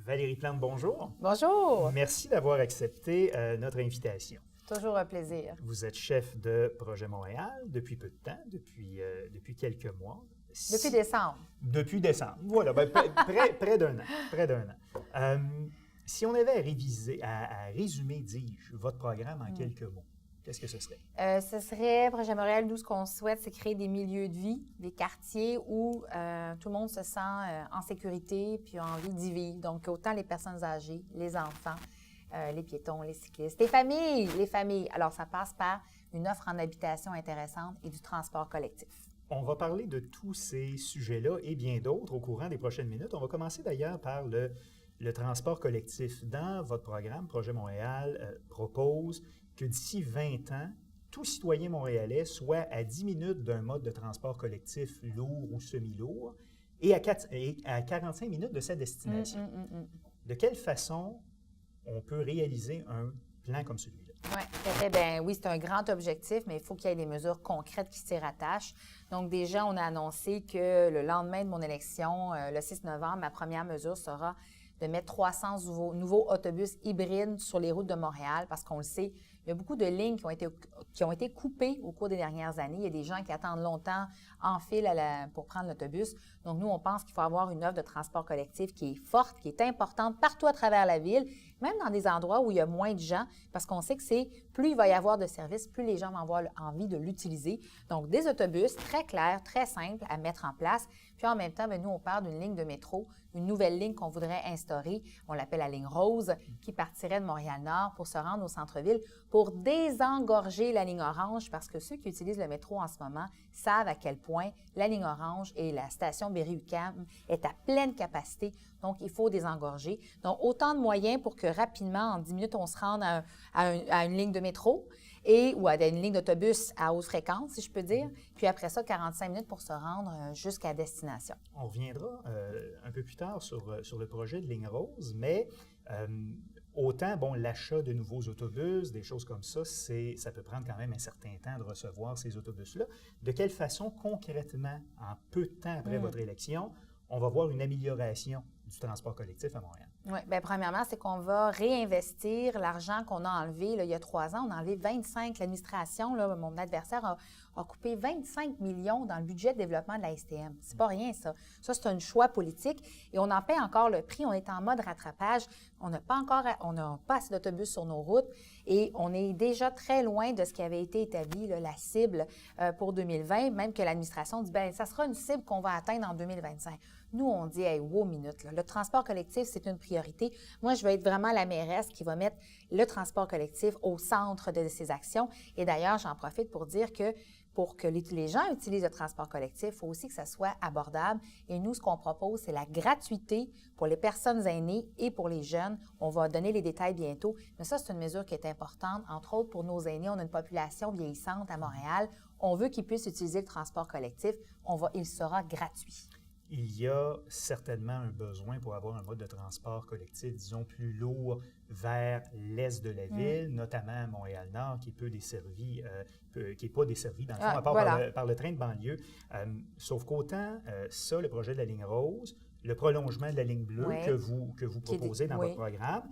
Valérie Plante, bonjour. Bonjour. Merci d'avoir accepté notre invitation. Toujours un plaisir. Vous êtes chef de Projet Montréal depuis peu de temps, depuis quelques mois. Depuis décembre. Depuis décembre, voilà, près d'un an. Près d'un an. Si on avait à résumer, dis-je, votre programme en quelques mots, qu'est-ce que ce serait? Ce serait, Projet Montréal, nous, ce qu'on souhaite, c'est créer des milieux de vie, des quartiers où tout le monde se sent en sécurité puis a envie d'y vivre. Donc, autant les personnes âgées, les enfants, les piétons, les cyclistes, les familles. Alors, ça passe par une offre en habitation intéressante et du transport collectif. On va parler de tous ces sujets-là et bien d'autres au courant des prochaines minutes. On va commencer d'ailleurs par le transport collectif. Dans votre programme, Projet Montréal propose que d'ici 20 ans, tout citoyen montréalais soit à 10 minutes d'un mode de transport collectif lourd ou semi-lourd et à 45 minutes de sa destination. De quelle façon on peut réaliser un plan comme celui-là? Oui, c'est un grand objectif, mais il faut qu'il y ait des mesures concrètes qui s'y rattachent. Donc, déjà, on a annoncé que le lendemain de mon élection, le 6 novembre, ma première mesure sera de mettre 300 nouveaux autobus hybrides sur les routes de Montréal, parce qu'on le sait, il y a beaucoup de lignes qui ont été coupées au cours des dernières années. Il y a des gens qui attendent longtemps en file pour prendre l'autobus. Donc, nous, on pense qu'il faut avoir une offre de transport collectif qui est forte, qui est importante partout à travers la ville, même dans des endroits où il y a moins de gens, parce qu'on sait que plus il va y avoir de services, plus les gens vont avoir envie de l'utiliser. Donc, des autobus très clairs, très simples à mettre en place. Puis en même temps, nous, on parle d'une ligne de métro, une nouvelle ligne qu'on voudrait instaurer. On l'appelle la ligne rose, qui partirait de Montréal-Nord pour se rendre au centre-ville, pour désengorger la ligne orange, parce que ceux qui utilisent le métro en ce moment savent à quel point la ligne orange et la station Berry-UQAM est à pleine capacité. Donc, il faut désengorger. Donc, autant de moyens pour que rapidement, en 10 minutes, on se rende à une ligne de métro ou à une ligne d'autobus à haute fréquence, si je peux dire. Puis après ça, 45 minutes pour se rendre jusqu'à destination. On reviendra un peu plus tard sur le projet de ligne rose, mais autant, l'achat de nouveaux autobus, des choses comme ça, ça peut prendre quand même un certain temps de recevoir ces autobus-là. De quelle façon, concrètement, en peu de temps après votre élection, on va voir une amélioration du transport collectif à Montréal? Oui, bien, premièrement, c'est qu'on va réinvestir l'argent qu'on a enlevé. Là, il y a 3 ans, on a enlevé 25. L'administration, là, mon adversaire a coupé 25 millions dans le budget de développement de la STM. C'est pas rien, ça. Ça, c'est un choix politique et on en paie encore le prix. On est en mode rattrapage. On n'a pas assez d'autobus sur nos routes et on est déjà très loin de ce qui avait été établi, là, la cible pour 2020, même que l'administration dit, bien, ça sera une cible qu'on va atteindre en 2025. Nous, on dit, hey, wow, minute, là, le transport collectif, c'est une priorité. Moi, je vais être vraiment la mairesse qui va mettre le transport collectif au centre de ces actions. Et d'ailleurs, j'en profite pour dire que pour que les gens utilisent le transport collectif, il faut aussi que ça soit abordable. Et nous, ce qu'on propose, c'est la gratuité pour les personnes aînées et pour les jeunes. On va donner les détails bientôt. Mais ça, c'est une mesure qui est importante, entre autres pour nos aînés. On a une population vieillissante à Montréal. On veut qu'ils puissent utiliser le transport collectif. Il sera gratuit. Il y a certainement un besoin pour avoir un mode de transport collectif, disons, plus lourd vers l'est de la ville, notamment à Montréal-Nord, qui n'est pas desservi, dans le fond, à part par le train de banlieue. Sauf qu'autant ça, le projet de la ligne rose, le prolongement de la ligne bleue que vous proposez dans votre programme,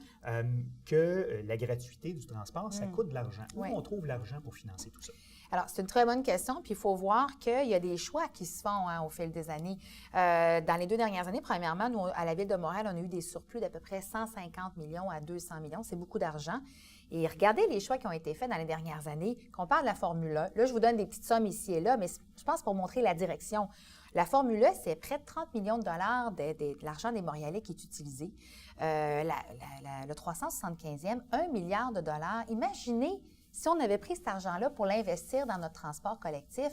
que la gratuité du transport, ça coûte de l'argent. Où on trouve l'argent pour financer tout ça? Alors, c'est une très bonne question, puis il faut voir qu'il y a des choix qui se font au fil des années. Dans les 2 dernières années, premièrement, nous, à la Ville de Montréal, on a eu des surplus d'à peu près 150 millions à 200 millions. C'est beaucoup d'argent. Et regardez les choix qui ont été faits dans les dernières années. Qu'on parle de la Formule 1, là, je vous donne des petites sommes ici et là, mais je pense pour montrer la direction. La Formule 1, c'est près de 30 millions de dollars de l'argent des Montréalais qui est utilisé. Le 375e, 1 milliard de dollars. Imaginez si on avait pris cet argent-là pour l'investir dans notre transport collectif,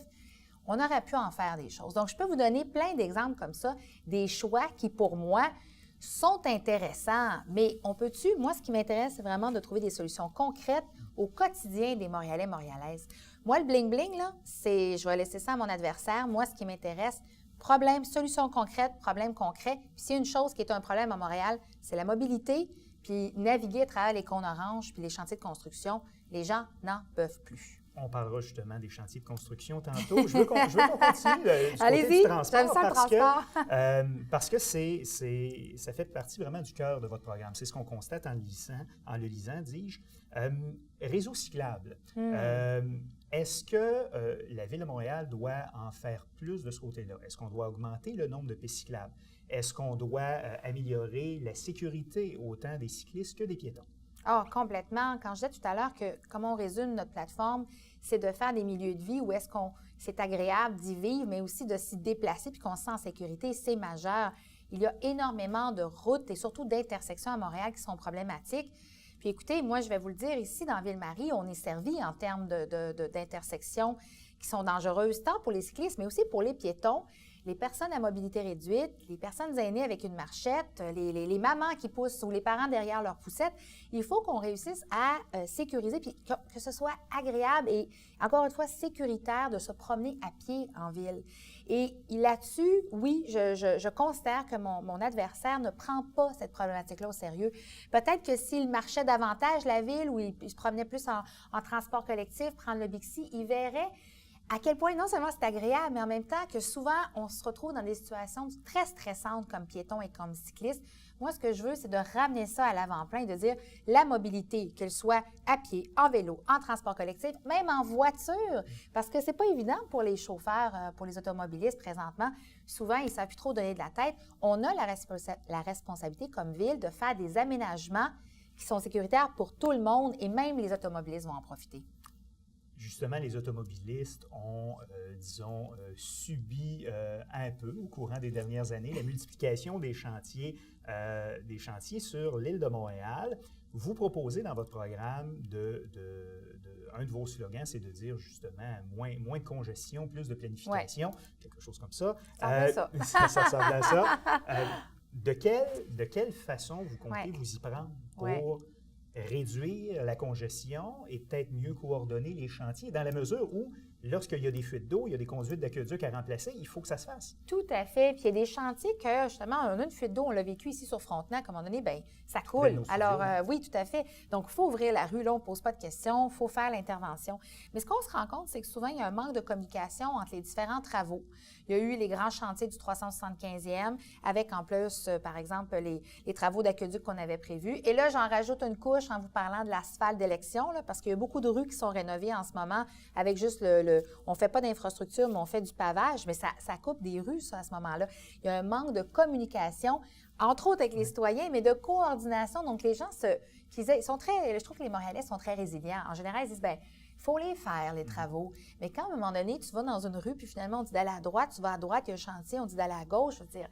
on aurait pu en faire des choses. Donc, je peux vous donner plein d'exemples comme ça, des choix qui, pour moi, sont intéressants. Mais moi, ce qui m'intéresse, c'est vraiment de trouver des solutions concrètes au quotidien des Montréalais, Montréalaises. Moi, le bling-bling, là, je vais laisser ça à mon adversaire. Moi, ce qui m'intéresse, problème, solution concrète, problème concret. Puis s'il y a une chose qui est un problème à Montréal, c'est la mobilité, puis naviguer à travers les cônes oranges, puis les chantiers de construction. Les gens n'en peuvent plus. On parlera justement des chantiers de construction tantôt. Je veux qu'on continue du côté du transport. J'aime ça, le transport. Parce que ça fait partie vraiment du cœur de votre programme. C'est ce qu'on constate en le lisant, dis-je. Réseau cyclable. Est-ce que la Ville de Montréal doit en faire plus de ce côté-là? Est-ce qu'on doit augmenter le nombre de pistes cyclables? Est-ce qu'on doit améliorer la sécurité autant des cyclistes que des piétons? Ah, complètement. Quand je disais tout à l'heure que comment on résume notre plateforme, c'est de faire des milieux de vie où est-ce qu'on c'est agréable d'y vivre, mais aussi de s'y déplacer puis qu'on se sent en sécurité, c'est majeur. Il y a énormément de routes et surtout d'intersections à Montréal qui sont problématiques. Puis écoutez, moi, je vais vous le dire, ici, dans Ville-Marie, on est servi en termes d'intersections qui sont dangereuses, tant pour les cyclistes, mais aussi pour les piétons, les personnes à mobilité réduite, les personnes aînées avec une marchette, les mamans qui poussent ou les parents derrière leur poussette. Il faut qu'on réussisse à sécuriser, puis que ce soit agréable et, encore une fois, sécuritaire de se promener à pied en ville. Et là-dessus, oui, je considère que mon adversaire ne prend pas cette problématique-là au sérieux. Peut-être que s'il marchait davantage la ville ou il se promenait plus en transport collectif, prendre le Bixi, il verrait à quel point non seulement c'est agréable, mais en même temps que souvent, on se retrouve dans des situations très stressantes comme piéton et comme cycliste. Moi, ce que je veux, c'est de ramener ça à l'avant-plan et de dire la mobilité, qu'elle soit à pied, en vélo, en transport collectif, même en voiture, parce que c'est pas évident pour les chauffeurs, pour les automobilistes présentement. Souvent, ils ne savent plus trop donner de la tête. On a la responsabilité comme ville de faire des aménagements qui sont sécuritaires pour tout le monde et même les automobilistes vont en profiter. Justement, les automobilistes ont, subi un peu au courant des dernières années la multiplication des chantiers sur l'île de Montréal. Vous proposez dans votre programme un de vos slogans, c'est de dire justement moins de congestion, plus de planification, quelque chose comme ça. Ça ressemble à ça. De quelle façon vous comptez vous y prendre pour réduire la congestion et peut-être mieux coordonner les chantiers dans la mesure où, lorsqu'il y a des fuites d'eau, il y a des conduites d'aqueduc à remplacer, il faut que ça se fasse. Tout à fait. Puis il y a des chantiers que, justement, on a une fuite d'eau, on l'a vécu ici sur Frontenac, à un moment donné, bien, ça coule. Alors, oui, tout à fait. Donc, il faut ouvrir la rue, là, on ne pose pas de questions, il faut faire l'intervention. Mais ce qu'on se rend compte, c'est que souvent, il y a un manque de communication entre les différents travaux. Il y a eu les grands chantiers du 375e, avec en plus, par exemple, les travaux d'aqueduc qu'on avait prévus. Et là, j'en rajoute une couche en vous parlant de l'asphalte d'élection, là, parce qu'il y a beaucoup de rues qui sont rénovées en ce moment avec juste on ne fait pas d'infrastructure, mais on fait du pavage, mais ça coupe des rues, ça, à ce moment-là. Il y a un manque de communication, entre autres avec les citoyens, mais de coordination. Donc, les gens je trouve que les Montréalais sont très résilients. En général, ils disent, bien, il faut les faire, les travaux. Mais quand, à un moment donné, tu vas dans une rue, puis finalement, on dit d'aller à droite, tu vas à droite, il y a un chantier, on dit d'aller à gauche, je veux dire,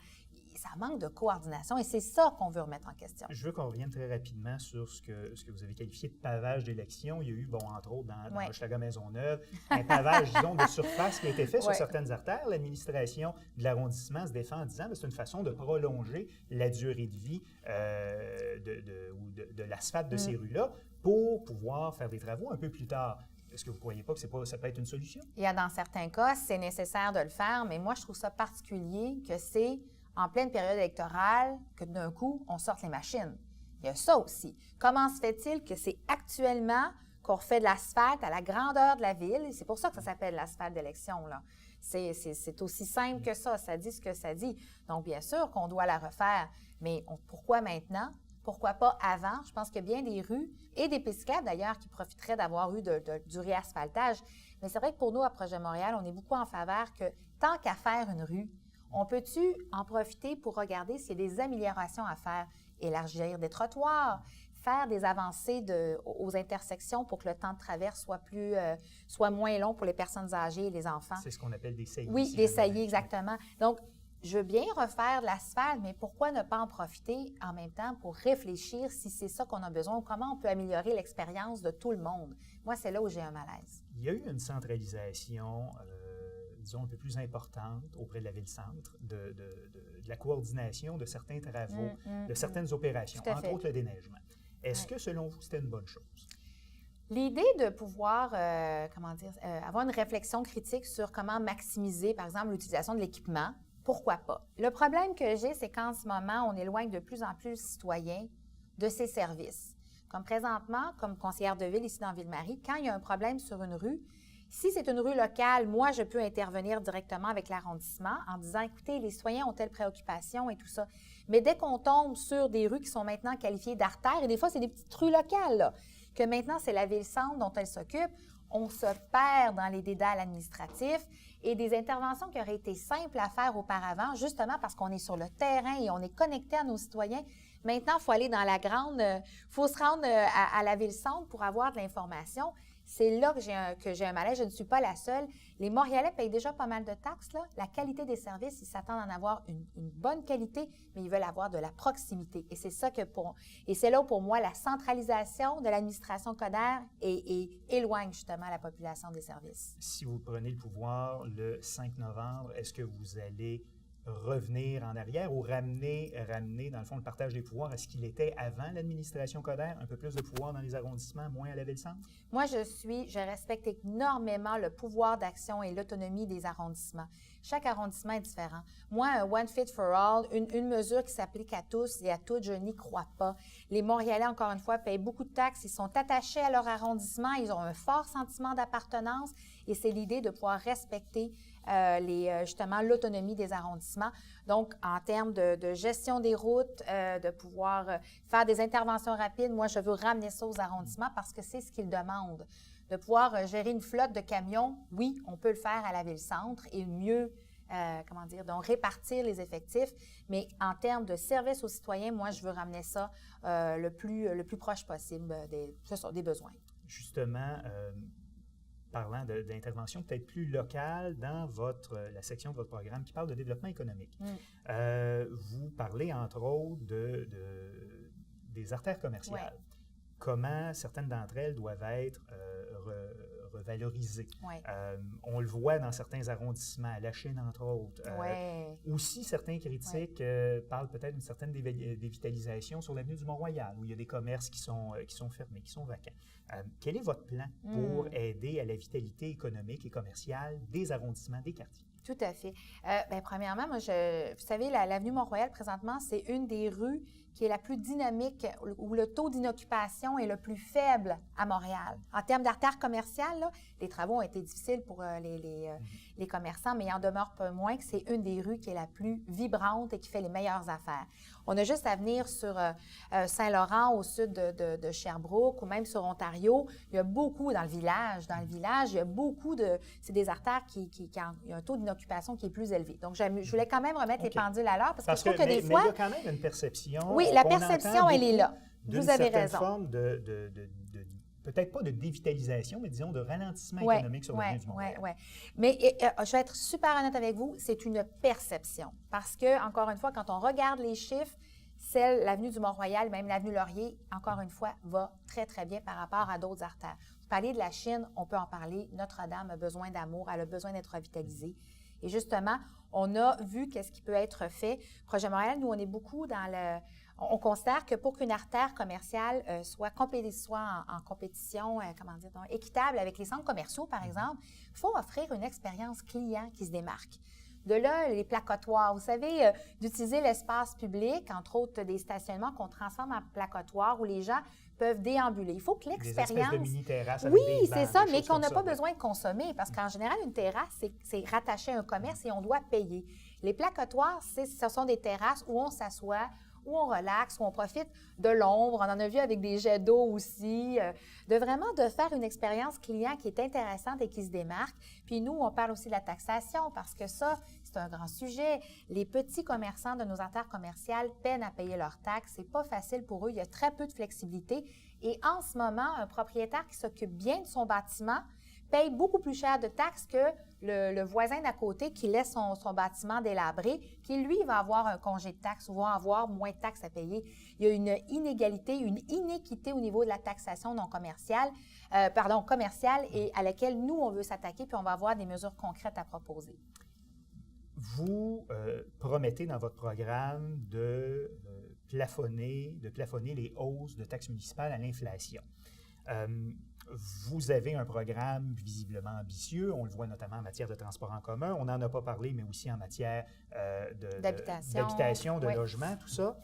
ça manque de coordination et c'est ça qu'on veut remettre en question. Je veux qu'on revienne très rapidement sur ce que vous avez qualifié de pavage d'élection. Il y a eu, entre autres, dans Hochelaga-Maisonneuve, un pavage, disons, de surface qui a été fait sur certaines artères. L'administration de l'arrondissement se défend en disant que c'est une façon de prolonger la durée de vie de l'asphalte de ces rues-là pour pouvoir faire des travaux un peu plus tard. Est-ce que vous ne croyez pas que ça peut être une solution? Il y a dans certains cas, c'est nécessaire de le faire, mais moi, je trouve ça particulier que c'est en pleine période électorale que d'un coup, on sorte les machines. Il y a ça aussi. Comment se fait-il que c'est actuellement qu'on refait de l'asphalte à la grandeur de la ville? Et c'est pour ça que ça s'appelle l'asphalte d'élection, là. C'est aussi simple que ça. Ça dit ce que ça dit. Donc, bien sûr qu'on doit la refaire. Mais pourquoi maintenant? Pourquoi pas avant? Je pense qu'il y a bien des rues et des pistes cyclables, d'ailleurs, qui profiteraient d'avoir eu du réasphaltage. Mais c'est vrai que pour nous, à Projet Montréal, on est beaucoup en faveur que tant qu'à faire une rue, on peut-tu en profiter pour regarder s'il y a des améliorations à faire? Élargir des trottoirs, faire des avancées aux intersections pour que le temps de traverse soit moins long pour les personnes âgées et les enfants. C'est ce qu'on appelle des saillies. Oui, des saillies, exactement. Donc, je veux bien refaire de l'asphalte, mais pourquoi ne pas en profiter en même temps pour réfléchir si c'est ça qu'on a besoin ou comment on peut améliorer l'expérience de tout le monde? Moi, c'est là où j'ai un malaise. Il y a eu une centralisation disons, un peu plus importante auprès de la ville-centre, de la coordination de certains travaux, de certaines opérations, entre autres le déneigement. Est-ce que, selon vous, c'était une bonne chose? L'idée de pouvoir, avoir une réflexion critique sur comment maximiser, par exemple, l'utilisation de l'équipement, pourquoi pas? Le problème que j'ai, c'est qu'en ce moment, on éloigne de plus en plus les citoyens de ces services. Comme présentement, comme conseillère de ville ici dans Ville-Marie, quand il y a un problème sur une rue, si c'est une rue locale, moi, je peux intervenir directement avec l'arrondissement en disant, écoutez, les citoyens ont telle préoccupation et tout ça. Mais dès qu'on tombe sur des rues qui sont maintenant qualifiées d'artères, et des fois, c'est des petites rues locales, là, que maintenant, c'est la ville-centre dont elle s'occupe, on se perd dans les dédales administratifs et des interventions qui auraient été simples à faire auparavant, justement parce qu'on est sur le terrain et on est connecté à nos citoyens. Maintenant, il faut aller dans la grande, il faut se rendre à la ville-centre pour avoir de l'information. C'est là que j'ai un malaise. Je ne suis pas la seule. Les Montréalais payent déjà pas mal de taxes, là. La qualité des services, ils s'attendent à en avoir une bonne qualité, mais ils veulent avoir de la proximité. Et c'est ça et c'est là où, pour moi, la centralisation de l'administration Coderre éloigne justement la population des services. Si vous prenez le pouvoir le 5 novembre, est-ce que vous allez revenir en arrière ou ramener, dans le fond, le partage des pouvoirs à ce qu'il était avant l'administration Coderre? Un peu plus de pouvoir dans les arrondissements, moins à la ville-centre? Moi, je respecte énormément le pouvoir d'action et l'autonomie des arrondissements. Chaque arrondissement est différent. Moi, un One Fit for All, une mesure qui s'applique à tous et à toutes, je n'y crois pas. Les Montréalais, encore une fois, payent beaucoup de taxes. Ils sont attachés à leur arrondissement. Ils ont un fort sentiment d'appartenance et c'est l'idée de pouvoir respecter justement l'autonomie des arrondissements. Donc, en termes de gestion des routes, de pouvoir faire des interventions rapides, moi, je veux ramener ça aux arrondissements parce que c'est ce qu'ils demandent. De pouvoir gérer une flotte de camions, oui, on peut le faire à la ville-centre et mieux, donc répartir les effectifs. Mais en termes de service aux citoyens, moi, je veux ramener ça le plus proche possible des besoins. Justement, parlant d'intervention peut-être plus locale dans la section de votre programme qui parle de développement économique. Vous parlez, entre autres, des artères commerciales. Ouais. Comment certaines d'entre elles doivent être revalorisées. Ouais. On le voit dans certains arrondissements, à la Chine, entre autres. Aussi, certains critiques parlent peut-être d'une certaine dévitalisation sur l'avenue du Mont-Royal, où il y a des commerces qui sont fermés, qui sont vacants. Quel est votre plan pour aider à la vitalité économique et commerciale des arrondissements, des quartiers? Tout à fait. Premièrement, moi, vous savez, l'avenue Mont-Royal, présentement, c'est une des rues qui est la plus dynamique, où le taux d'inoccupation est le plus faible à Montréal. En termes d'artères commerciales, là, les travaux ont été difficiles pour les commerçants, mais il en demeure pas moins que c'est une des rues qui est la plus vibrante et qui fait les meilleures affaires. On a juste à venir sur Saint-Laurent, au sud de Sherbrooke, ou même sur Ontario. Il y a beaucoup dans le village. Il y a beaucoup c'est des artères il y a un taux d'inoccupation qui est plus élevé. Donc, je voulais quand même remettre les pendules à l'heure parce que je trouve que des fois... Mais il y a quand même une perception... Oui, la perception, elle est là. Vous avez raison. Forme peut-être pas de dévitalisation, mais disons de ralentissement économique sur l'avenue du Mont-Royal. Oui. Mais je vais être super honnête avec vous, c'est une perception. Parce que, encore une fois, quand on regarde les chiffres, l'avenue du Mont-Royal, même l'avenue Laurier, encore une fois, va très, très bien par rapport à d'autres artères. Vous parlez de la Chine, on peut en parler. Notre-Dame a besoin d'amour, elle a besoin d'être revitalisée. Et justement, on a vu qu'est-ce qui peut être fait. Projet Montréal, nous, on est beaucoup on considère que pour qu'une artère commerciale soit en compétition, équitable avec les centres commerciaux, par exemple, il faut offrir une expérience client qui se démarque. De là, les placotoirs. Vous savez, d'utiliser l'espace public, entre autres des stationnements qu'on transforme en placotoirs où les gens peuvent déambuler. Il faut que l'expérience... Des espèces de mini-terrasses. Oui, c'est ça, mais qu'on n'a pas besoin de consommer parce qu'en général, une terrasse, c'est rattaché à un commerce et on doit payer. Les placotoirs, ce sont des terrasses où on s'assoit, où on relaxe, où on profite de l'ombre. On en a vu avec des jets d'eau aussi. De faire une expérience client qui est intéressante et qui se démarque. Puis nous, on parle aussi de la taxation parce que ça, c'est un grand sujet. Les petits commerçants de nos artères commerciales peinent à payer leurs taxes. C'est pas facile pour eux. Il y a très peu de flexibilité. Et en ce moment, un propriétaire qui s'occupe bien de son bâtiment paye beaucoup plus cher de taxes que le voisin d'à côté qui laisse son bâtiment délabré, qui, lui, va avoir un congé de taxes ou va avoir moins de taxes à payer. Il y a une inégalité, une inéquité au niveau de la taxation commerciale et à laquelle nous, on veut s'attaquer, puis on va avoir des mesures concrètes à proposer. Vous promettez dans votre programme de plafonner les hausses de taxes municipales à l'inflation. Vous avez un programme visiblement ambitieux, on le voit notamment en matière de transport en commun, on n'en a pas parlé, mais aussi en matière d'habitation, de logement, tout ça.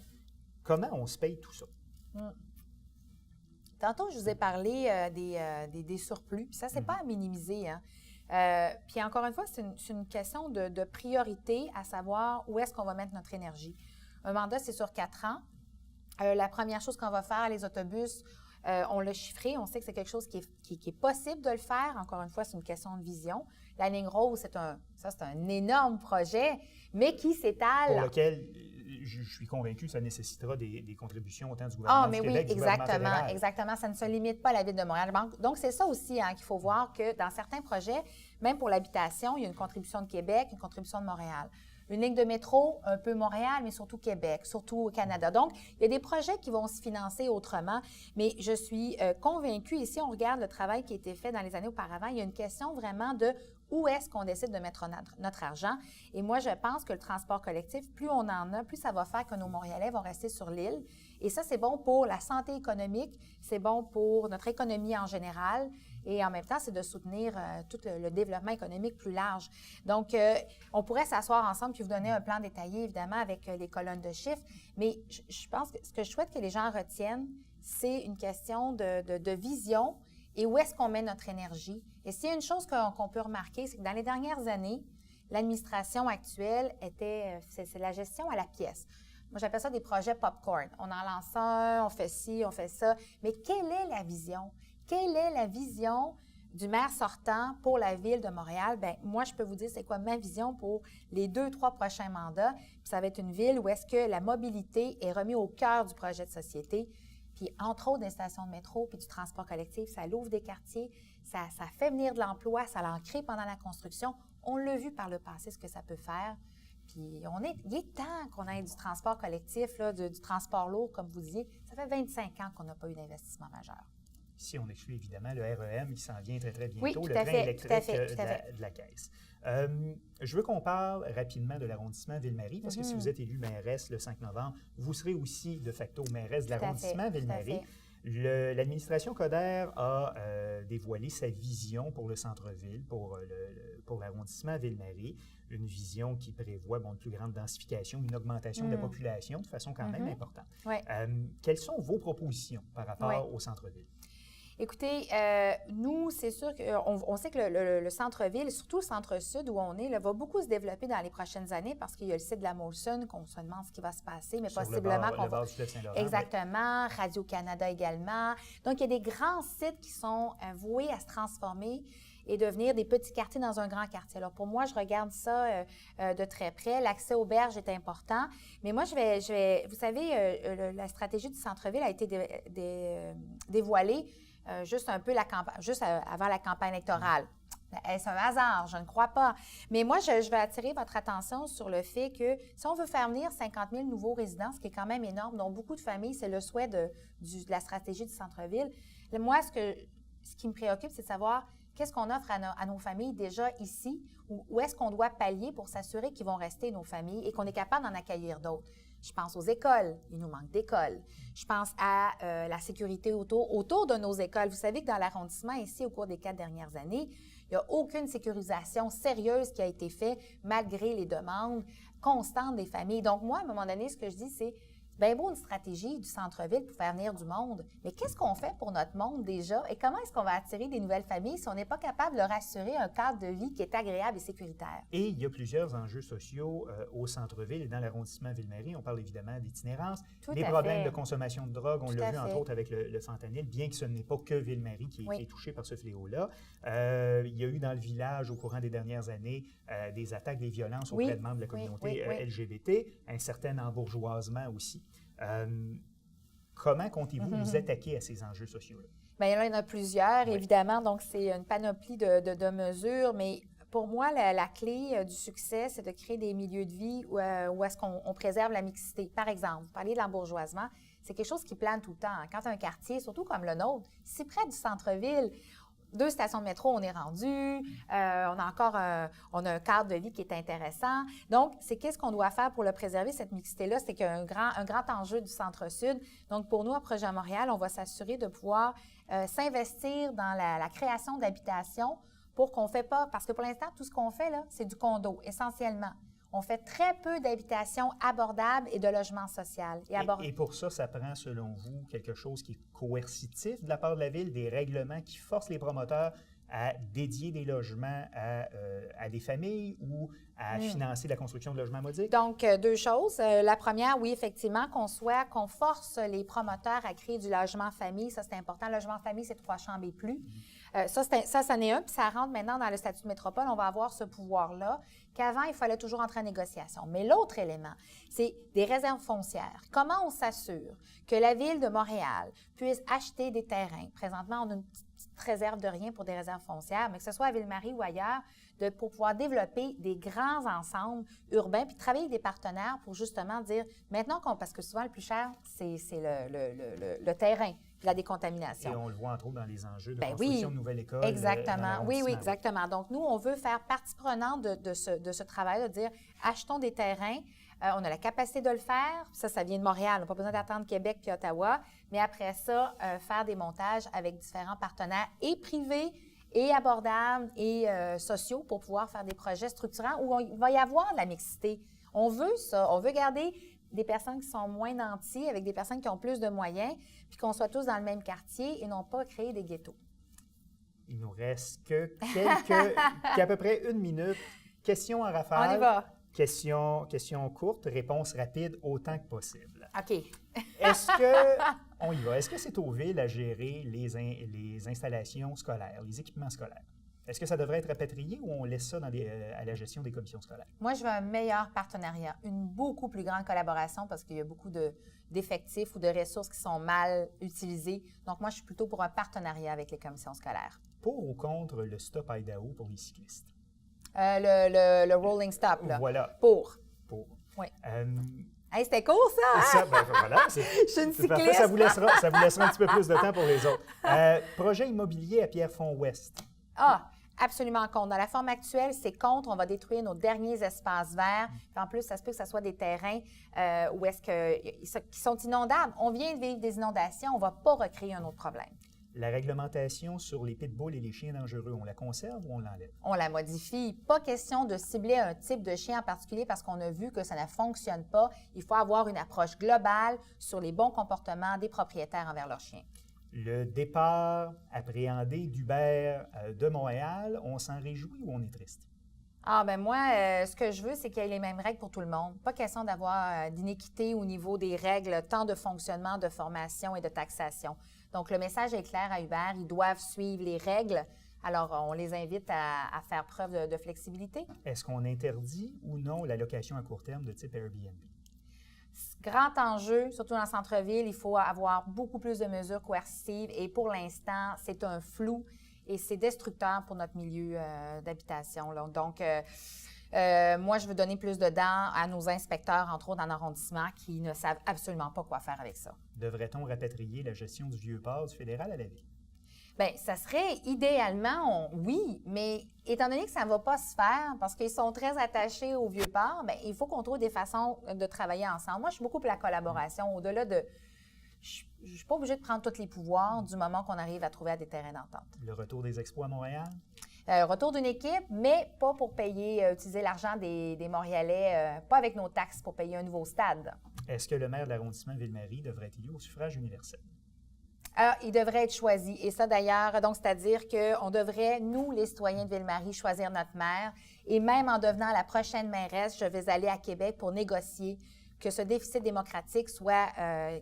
Comment on se paye tout ça? Tantôt, je vous ai parlé des surplus, puis ça, c'est pas à minimiser, hein. Puis encore une fois, c'est une question de priorité, à savoir où est-ce qu'on va mettre notre énergie. Un mandat, c'est sur 4 ans. La première chose qu'on va faire, les autobus, on l'a chiffré, on sait que c'est quelque chose qui est possible de le faire. Encore une fois, c'est une question de vision. La ligne rose, c'est un énorme projet, mais qui s'étale. Pour lequel je suis convaincu que ça nécessitera des contributions autant du gouvernement du Québec, oui, du gouvernement fédéral. exactement. Ça ne se limite pas à la Ville de Montréal. Donc, c'est ça aussi qu'il faut voir que dans certains projets, même pour l'habitation, il y a une contribution de Québec, une contribution de Montréal. Une ligne de métro, un peu Montréal, mais surtout Québec, surtout au Canada. Donc, il y a des projets qui vont se financer autrement, mais je suis convaincue, ici, on regarde le travail qui a été fait dans les années auparavant, il y a une question vraiment de où est-ce qu'on décide de mettre notre argent. Et moi, je pense que le transport collectif, plus on en a, plus ça va faire que nos Montréalais vont rester sur l'île. Et ça, c'est bon pour la santé économique, c'est bon pour notre économie en général. Et en même temps, c'est de soutenir tout le développement économique plus large. Donc, on pourrait s'asseoir ensemble puis vous donner un plan détaillé, évidemment, avec les colonnes de chiffres. Mais je pense que ce que je souhaite que les gens retiennent, c'est une question de vision et où est-ce qu'on met notre énergie. Et s'il y a une chose qu'on peut remarquer, c'est que dans les dernières années, l'administration actuelle c'est la gestion à la pièce. Moi, j'appelle ça des projets popcorn. On en lance un, on fait ci, on fait ça. Mais quelle est la vision? Quelle est la vision du maire sortant pour la Ville de Montréal? Bien, moi, je peux vous dire c'est quoi ma vision pour les 2-3 prochains mandats. Puis ça va être une ville où est-ce que la mobilité est remise au cœur du projet de société. Puis, entre autres, des stations de métro puis du transport collectif, ça l'ouvre des quartiers, ça fait venir de l'emploi, ça l'en crée pendant la construction. On l'a vu par le passé, ce que ça peut faire. Puis, il est temps qu'on ait du transport collectif, là, du transport lourd, comme vous disiez. Ça fait 25 ans qu'on n'a pas eu d'investissement majeur. Ici, on exclut évidemment le REM qui s'en vient très, très bientôt, oui, le train électrique de la Caisse. Je veux qu'on parle rapidement de l'arrondissement Ville-Marie, parce que si vous êtes élu mairesse le 5 novembre, vous serez aussi de facto mairesse de l'arrondissement Ville-Marie. L'administration Coderre a dévoilé sa vision pour le centre-ville, pour l'arrondissement Ville-Marie, une vision qui prévoit une plus grande densification, une augmentation de la population de façon quand même importante. Quelles sont vos propositions par rapport au centre-ville? Écoutez, nous, c'est sûr qu'on sait que le centre-ville, surtout le centre-sud où on est, là, va beaucoup se développer dans les prochaines années parce qu'il y a le site de la Molson qu'on se demande ce qui va se passer, mais sur possiblement le bord du fleuve Saint-Laurent. Exactement, Radio-Canada également. Donc, il y a des grands sites qui sont voués à se transformer et devenir des petits quartiers dans un grand quartier. Alors, pour moi, je regarde ça de très près. L'accès aux berges est important. Mais moi, je vais vous savez, la stratégie du centre-ville a été dévoilée juste un peu avant la campagne électorale. Est-ce un hasard? Je ne crois pas. Mais moi, je vais attirer votre attention sur le fait que si on veut faire venir 50 000 nouveaux résidents, ce qui est quand même énorme, dont beaucoup de familles, c'est le souhait de la stratégie du centre-ville. Moi, ce qui me préoccupe, c'est de savoir qu'est-ce qu'on offre à nos familles déjà ici, ou où est-ce qu'on doit pallier pour s'assurer qu'ils vont rester nos familles et qu'on est capable d'en accueillir d'autres. Je pense aux écoles. Il nous manque d'écoles. Je pense à la sécurité autour de nos écoles. Vous savez que dans l'arrondissement, ici, au cours des 4 dernières années, il n'y a aucune sécurisation sérieuse qui a été faite malgré les demandes constantes des familles. Donc, moi, à un moment donné, ce que je dis, c'est bien beau une stratégie du centre-ville pour faire venir du monde, mais qu'est-ce qu'on fait pour notre monde déjà et comment est-ce qu'on va attirer des nouvelles familles si on n'est pas capable de leur assurer un cadre de vie qui est agréable et sécuritaire? Et il y a plusieurs enjeux sociaux au centre-ville et dans l'arrondissement Ville-Marie. On parle évidemment d'itinérance, des problèmes de consommation de drogue. On l'a vu entre autres avec le fentanyl, bien que ce n'est pas que Ville-Marie qui est touché par ce fléau-là. Il y a eu dans le village, au courant des dernières années, des attaques, des violences auprès de membres de la communauté LGBT, un certain embourgeoisement aussi. Comment comptez-vous vous attaquer à ces enjeux sociaux-là? Bien, là, il y en a plusieurs, évidemment. Donc, c'est une panoplie de mesures. Mais pour moi, la clé du succès, c'est de créer des milieux de vie où est-ce qu'on préserve la mixité. Par exemple, vous parliez de l'embourgeoisement. C'est quelque chose qui plane tout le temps. Quand un quartier, surtout comme le nôtre, si près du centre-ville, 2 stations de métro, on est rendu. On a un cadre de vie qui est intéressant. Donc, c'est qu'est-ce qu'on doit faire pour le préserver, cette mixité-là? C'est qu'il y a un grand enjeu du centre-sud. Donc, pour nous, à Projet Montréal, on va s'assurer de pouvoir s'investir dans la création d'habitations pour qu'on ne fait pas... Parce que pour l'instant, tout ce qu'on fait, là, c'est du condo, essentiellement. On fait très peu d'habitations abordables et de logements sociaux. Et pour ça, ça prend, selon vous, quelque chose qui est coercitif de la part de la Ville, des règlements qui forcent les promoteurs à dédier des logements à des familles ou à financer la construction de logements modiques? Donc, deux choses. La première, oui, effectivement, qu'on force les promoteurs à créer du logement famille. Ça, c'est important. Le logement famille, c'est 3 chambres et plus. Ça, c'en est un, puis ça rentre maintenant dans le statut de métropole. On va avoir ce pouvoir-là, qu'avant, il fallait toujours entrer en négociation. Mais l'autre élément, c'est des réserves foncières. Comment on s'assure que la Ville de Montréal puisse acheter des terrains? Présentement, on a une petite réserve de rien pour des réserves foncières, mais que ce soit à Ville-Marie ou ailleurs, pour pouvoir développer des grands ensembles urbains, puis travailler avec des partenaires pour justement dire, maintenant parce que souvent le plus cher, c'est le terrain, la décontamination. Et on le voit entre autres dans les enjeux de construction de nouvelles écoles. Exactement. Oui, exactement. Donc, nous, on veut faire partie prenante de ce travail, de dire, achetons des terrains. On a la capacité de le faire. Ça vient de Montréal. On n'a pas besoin d'attendre Québec puis Ottawa. Mais après ça, faire des montages avec différents partenaires et privés et abordables et sociaux pour pouvoir faire des projets structurants où il va y avoir de la mixité. On veut ça. On veut garder des personnes qui sont moins nantis avec des personnes qui ont plus de moyens puis qu'on soit tous dans le même quartier et non pas créer des ghettos. Il nous reste qu'à peu près 1 minute. Question en rafale. On y va. Question courte, réponse rapide autant que possible. OK. On y va. Est-ce que c'est aux villes à gérer les installations scolaires, les équipements scolaires? Est-ce que ça devrait être rapatrié ou on laisse ça à la gestion des commissions scolaires? Moi, je veux un meilleur partenariat, une beaucoup plus grande collaboration parce qu'il y a beaucoup d'effectifs ou de ressources qui sont mal utilisées. Donc, moi, je suis plutôt pour un partenariat avec les commissions scolaires. Pour ou contre le Stop Idaho pour les cyclistes? Le rolling stop, là. Voilà. Pour. Oui. Hey, c'était cool, ça! Hein? Ça, voilà. Je suis une cycliste. Ça vous laissera un petit peu plus de temps pour les autres. Projet immobilier à Pierrefonds-Ouest. Ah, absolument contre. Dans la forme actuelle, c'est contre. On va détruire nos derniers espaces verts. Puis en plus, ça se peut que ce soit des terrains qui sont inondables. On vient de vivre des inondations. On ne va pas recréer un autre problème. La réglementation sur les pitbulls et les chiens dangereux, on la conserve ou on l'enlève? On la modifie. Pas question de cibler un type de chien en particulier parce qu'on a vu que ça ne fonctionne pas. Il faut avoir une approche globale sur les bons comportements des propriétaires envers leurs chiens. Le départ appréhendé d'Uber de Montréal, on s'en réjouit ou on est triste? Ah ben moi, ce que je veux, c'est qu'il y ait les mêmes règles pour tout le monde. Pas question d'avoir d'inéquité au niveau des règles, tant de fonctionnement, de formation et de taxation. Donc, le message est clair à Uber, ils doivent suivre les règles. Alors, on les invite à faire preuve de flexibilité. Est-ce qu'on interdit ou non la location à court terme de type Airbnb? Grand enjeu, surtout dans le centre-ville, il faut avoir beaucoup plus de mesures coercitives et pour l'instant, c'est un flou et c'est destructeur pour notre milieu d'habitation. Donc, moi, je veux donner plus de dents à nos inspecteurs, entre autres en arrondissement, qui ne savent absolument pas quoi faire avec ça. Devrait-on rapatrier la gestion du Vieux-Port du fédéral à la Ville? Bien, ça serait idéalement, oui, mais étant donné que ça ne va pas se faire parce qu'ils sont très attachés au Vieux-Port, bien, il faut qu'on trouve des façons de travailler ensemble. Moi, je suis beaucoup pour la collaboration. Au-delà de... Je ne suis pas obligée de prendre tous les pouvoirs du moment qu'on arrive à trouver des terrains d'entente. Le retour des expos à Montréal? Retour d'une équipe, mais pas pour utiliser l'argent des Montréalais, pas avec nos taxes pour payer un nouveau stade. Est-ce que le maire de l'arrondissement Ville-Marie devrait être élu au suffrage universel? Il devrait être choisi. Et ça, d'ailleurs, donc, c'est-à-dire qu'on devrait, nous, les citoyens de Ville-Marie, choisir notre maire. Et même en devenant la prochaine mairesse, je vais aller à Québec pour négocier que ce déficit démocratique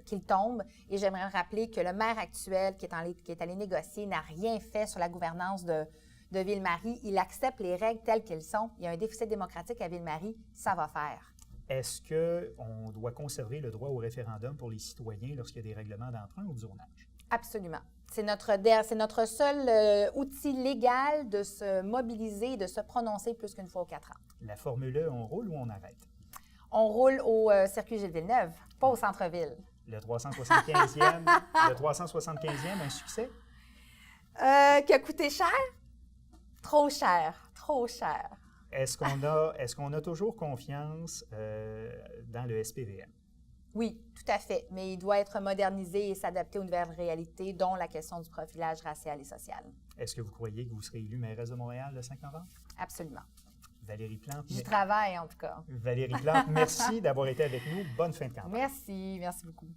qu'il tombe. Et j'aimerais rappeler que le maire actuel qui est allé négocier n'a rien fait sur la gouvernance de Ville-Marie. Il accepte les règles telles qu'elles sont. Il y a un déficit démocratique à Ville-Marie, ça va faire. Est-ce qu'on doit conserver le droit au référendum pour les citoyens lorsqu'il y a des règlements d'emprunt ou de zonage? Absolument. C'est notre seul outil légal de se mobiliser et de se prononcer plus qu'une fois aux 4 ans. La Formule E, on roule ou on arrête? On roule au circuit Gilles-Villeneuve, pas au centre-ville. Le 375e, un succès? Qui a coûté cher? Trop cher, trop cher. Est-ce qu'on a toujours confiance dans le SPVM? Oui, tout à fait, mais il doit être modernisé et s'adapter aux nouvelles réalités, dont la question du profilage racial et social. Est-ce que vous croyez que vous serez élu mairesse de Montréal le 5 novembre? Absolument. Valérie Plante. Je travaille, en tout cas. Valérie Plante, merci d'avoir été avec nous. Bonne fin de campagne. Merci beaucoup.